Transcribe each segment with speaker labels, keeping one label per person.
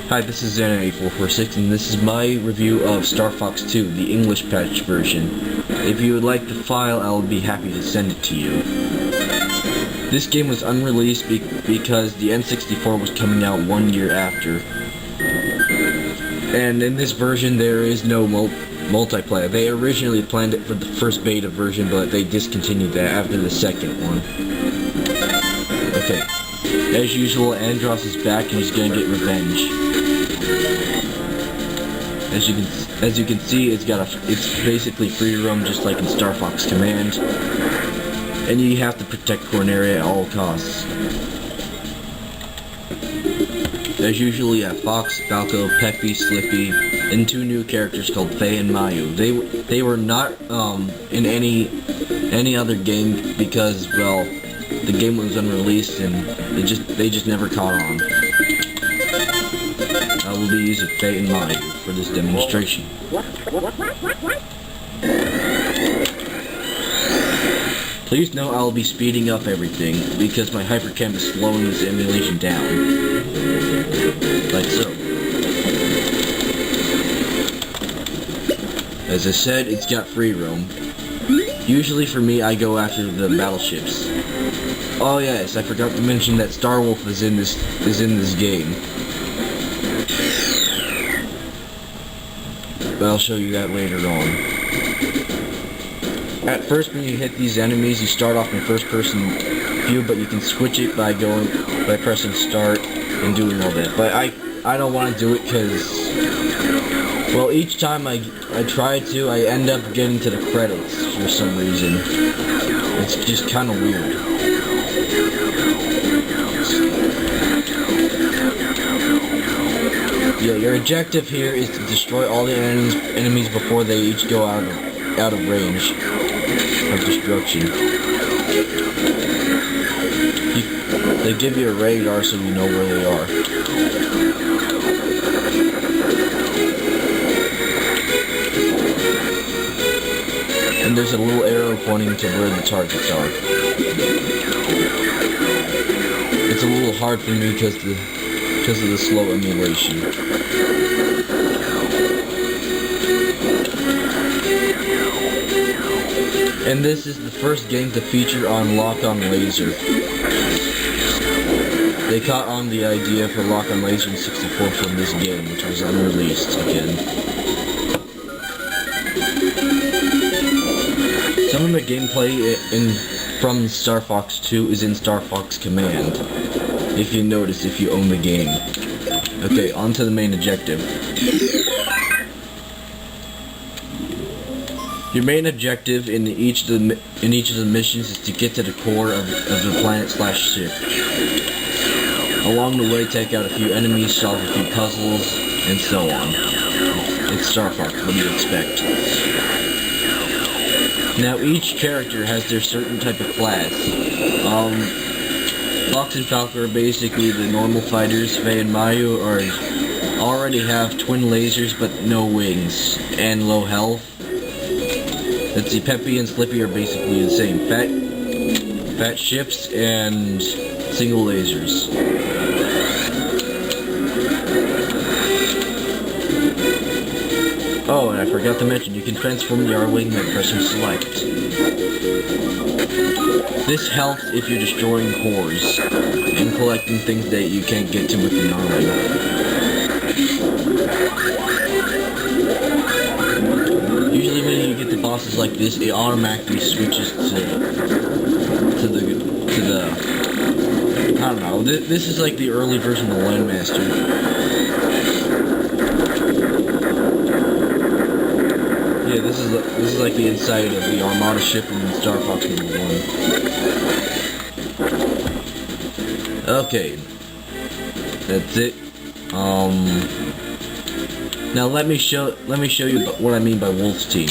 Speaker 1: Hi, this is Xana8446, and this is my review of Star Fox 2, the English patch version. If you would like the file, I'll be happy to send it to you. This game was unreleased because the N64 was coming out 1 year after. And in this version, there is no multiplayer. They originally planned it for the first beta version, but they discontinued that after the second one. Okay. As usual, Andross is back and he's gonna get revenge. As you can see, it's basically free roam just like in Star Fox Command, and you have to protect Corneria at all costs. As usual, you have Fox, Falco, Peppy, Slippy, and two new characters called Faye and Mayu. They were not in any other game because, well, the game was unreleased and they just never caught on. I will be using Faye and Mayu for this demonstration. Please note I will be speeding up everything because my Hypercam is slowing this emulation down. Like so. As I said, it's got free roam. Usually for me, I go after the battleships. Oh yes, I forgot to mention that Starwolf is in this game. But I'll show you that later on. At first, when you hit these enemies, you start off in first-person view, but you can switch it by pressing start and doing all that. But I don't want to do it because, well, each time I try to, I end up getting to the credits for some reason. It's just kind of weird. Yeah, your objective here is to destroy all the enemies before they each go out of range of destruction. They give you a radar so you know where they are. And there's a little arrow pointing to where the targets are. It's a little hard for me because of the slow emulation. And this is the first game to feature on Lock-On Laser. They caught on the idea for Lock-On Laser in 64 from this game, which was unreleased again. Some of the gameplay from Star Fox 2 is in Star Fox Command. If you notice, if you own the game. Okay, on to the main objective. Your main objective in each of the missions is to get to the core of the planet/ship. Along the way, take out a few enemies, solve a few puzzles, and so on. It's Star Fox, what do you expect? Now, each character has their certain type of class. Fox and Falco are basically the normal fighters. Faye and Mayu already have twin lasers but no wings and low health. Let's see, Peppy and Slippy are basically the same. Fat ships and single lasers. Oh, and I forgot to mention, you can transform the R-Wing by pressing select. This helps if you're destroying cores and collecting things that you can't get to with the R-Wing. Usually when you get to bosses like this, it automatically switches to the I don't know. This is like the early version of the Landmaster. Yeah, this is like the inside of the Armada ship in Star Fox #1. Okay, that's it. Now let me show you what I mean by Wolf's Team.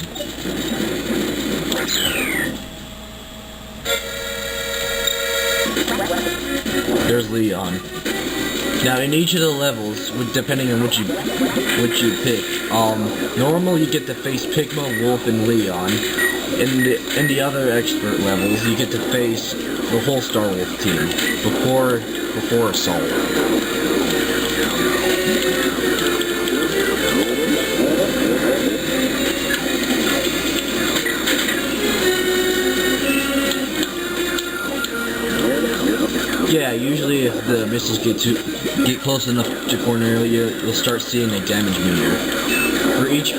Speaker 1: There's Leon. Now in each of the levels, depending on what you pick, normal you get to face Pigma, Wolf, and Leon. In the other expert levels, you get to face the whole Star Wolf team before Assault. Yeah, usually if the missiles get close enough to Cornelia, you'll start seeing a damage meter. For each,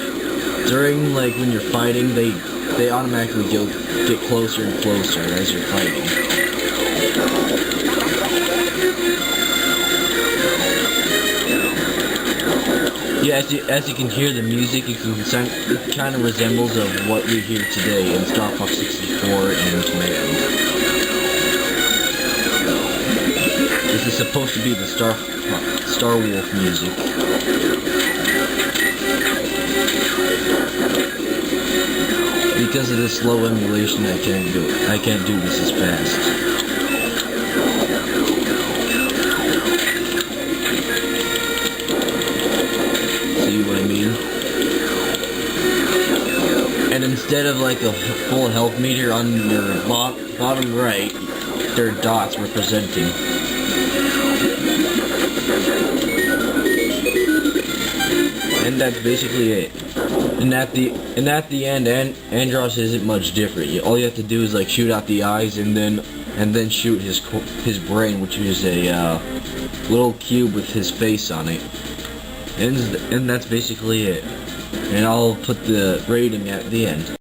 Speaker 1: during like when you're fighting, they automatically get closer and closer as you're fighting. Yeah, as you can hear the music, it kind of resembles of what we hear today in Star Fox 64 and Command. This is supposed to be the Star Wolf music. Because of this slow emulation, I can't do this as fast. See what I mean? And instead of like a full health meter on your bottom right, there are dots representing. And that's basically it. And at the end, Andross isn't much different. All you have to do is like shoot out the eyes and then shoot his brain, which is a little cube with his face on it. And that's basically it. And I'll put the rating at the end.